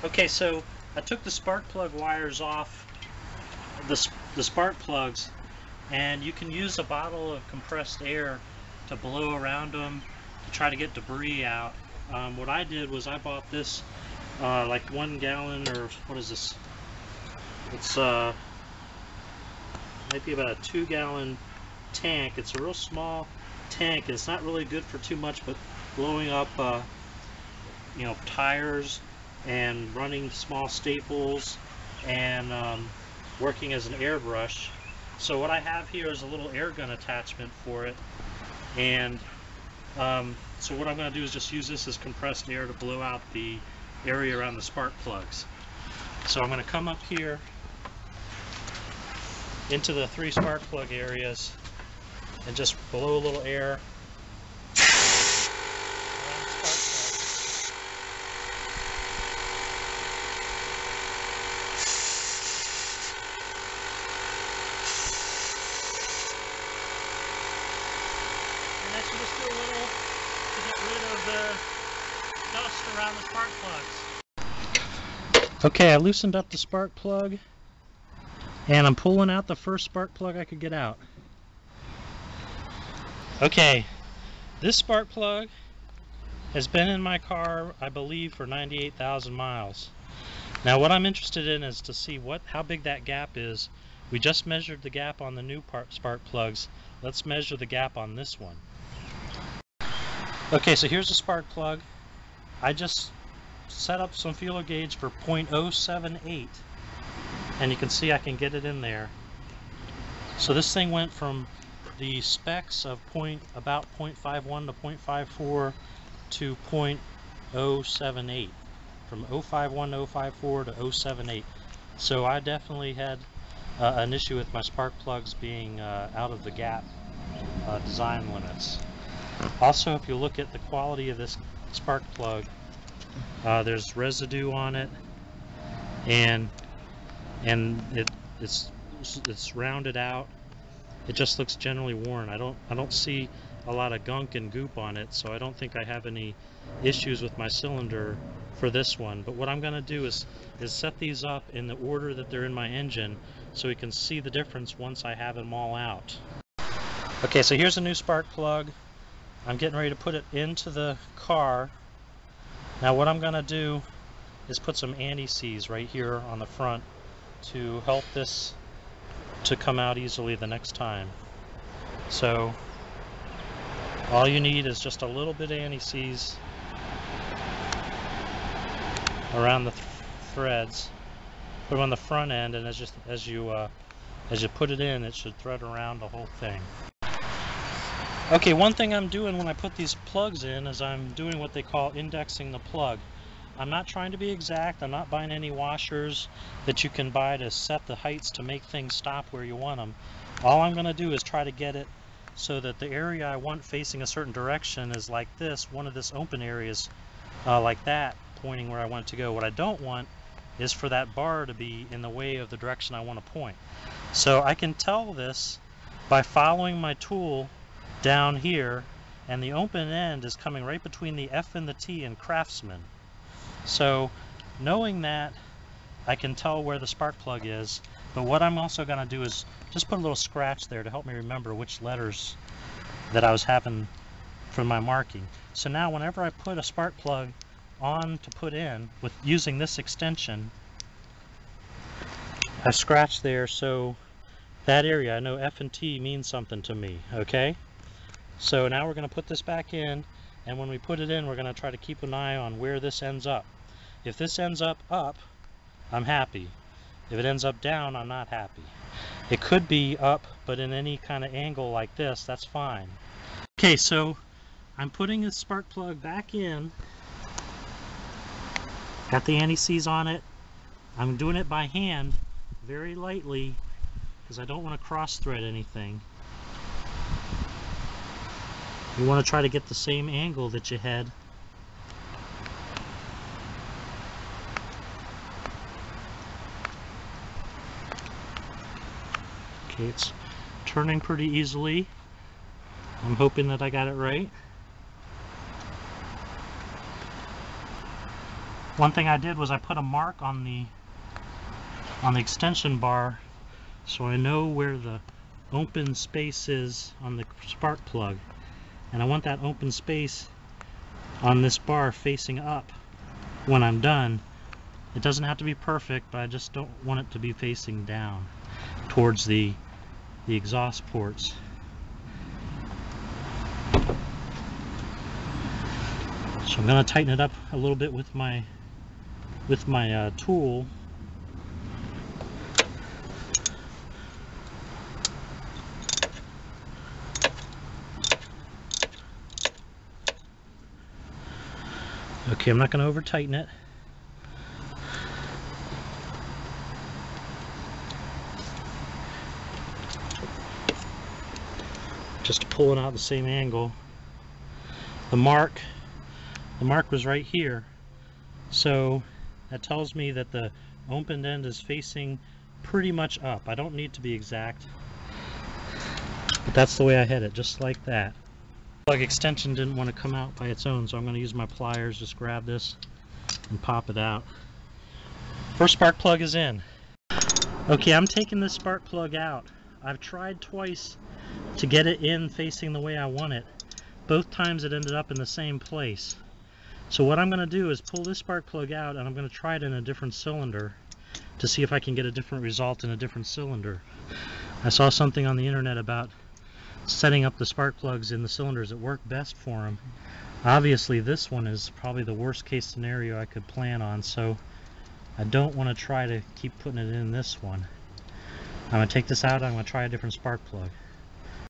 Okay, so I took the spark plug wires off the spark plugs, and you can use a bottle of compressed air to blow around them to try to get debris out. What I did was I bought this like 1 gallon, or what is this? It's maybe about a 2-gallon tank. It's a real small tank, and it's not really good for too much, but blowing up you know, tires and running small staples and working as an airbrush. So what I have here is a little air gun attachment for it, and so what I'm going to do is just use this as compressed air to blow out the area around the spark plugs. So I'm going to come up here into the 3 spark plug areas and just blow a little air around the spark plugs. And that should just do a little to get rid of the dust around the spark plugs. Okay, I loosened up the spark plug, and I'm pulling out the first spark plug I could get out. Okay, this spark plug has been in my car, I believe, for 98,000 miles. Now what I'm interested in is to see how big that gap is. We just measured the gap on the new spark plugs. Let's measure the gap on this one. Okay, so here's the spark plug. I just set up some feeler gauge for 0.078, and you can see I can get it in there. So this thing went from the specs of about 0.51 to 0.54 to 0.078, from 051 to 054 to 078. So I definitely had an issue with my spark plugs being out of the gap design limits. Also, if you look at the quality of this spark plug, there's residue on it, and it's rounded out. It just looks generally worn. I don't see a lot of gunk and goop on it, so I don't think I have any issues with my cylinder for this one. But what I'm going to do is set these up in the order that they're in my engine, so we can see the difference once I have them all out. Okay, so here's a new spark plug. I'm getting ready to put it into the car. Now what I'm going to do is put some anti-seize right here on the front to help this to come out easily the next time. So all you need is just a little bit of anti-seize around the threads. Put them on the front end, and as you put it in, it should thread around the whole thing. Okay, one thing I'm doing when I put these plugs in is I'm doing what they call indexing the plug. I'm not trying to be exact. I'm not buying any washers that you can buy to set the heights to make things stop where you want them. All I'm going to do is try to get it so that the area I want facing a certain direction is like this. One of this open areas like that, pointing where I want it to go. What I don't want is for that bar to be in the way of the direction I want to point. So I can tell this by following my tool down here, and the open end is coming right between the F and the T in Craftsman. So knowing that, I can tell where the spark plug is, but what I'm also going to do is just put a little scratch there to help me remember which letters that I was having for my marking. So now whenever I put a spark plug on to put in with using this extension, I scratch there, so that area, I know F and T means something to me. Okay, so now we're going to put this back in, and when we put it in, we're going to try to keep an eye on where this ends up. If this ends up, I'm happy. If it ends up down, I'm not happy. It could be up, but in any kind of angle like this, that's fine. Okay, so I'm putting the spark plug back in. Got the anti-seize on it. I'm doing it by hand, very lightly, because I don't want to cross thread anything. You want to try to get the same angle that you had. Okay, it's turning pretty easily. I'm hoping that I got it right. One thing I did was I put a mark on the extension bar so I know where the open space is on the spark plug, and I want that open space on this bar facing up when I'm done. It doesn't have to be perfect, but I just don't want it to be facing down towards the exhaust ports. So I'm going to tighten it up a little bit with my tool. Okay, I'm not going to over tighten it. Just to pull it out the same angle. The mark was right here, so that tells me that the open end is facing pretty much up. I don't need to be exact, but that's the way I had it, just like that. Plug extension didn't want to come out by its own, so I'm going to use my pliers, just grab this and pop it out. First spark plug is in. Okay, I'm taking this spark plug out. I've tried twice to get it in facing the way I want it. Both times it ended up in the same place. So what I'm going to do is pull this spark plug out, and I'm going to try it in a different cylinder to see if I can get a different result in a different cylinder. I saw something on the internet about setting up the spark plugs in the cylinders that work best for them. Obviously this one is probably the worst case scenario I could plan on, so I don't want to try to keep putting it in this one. I'm going to take this out, I'm going to try a different spark plug.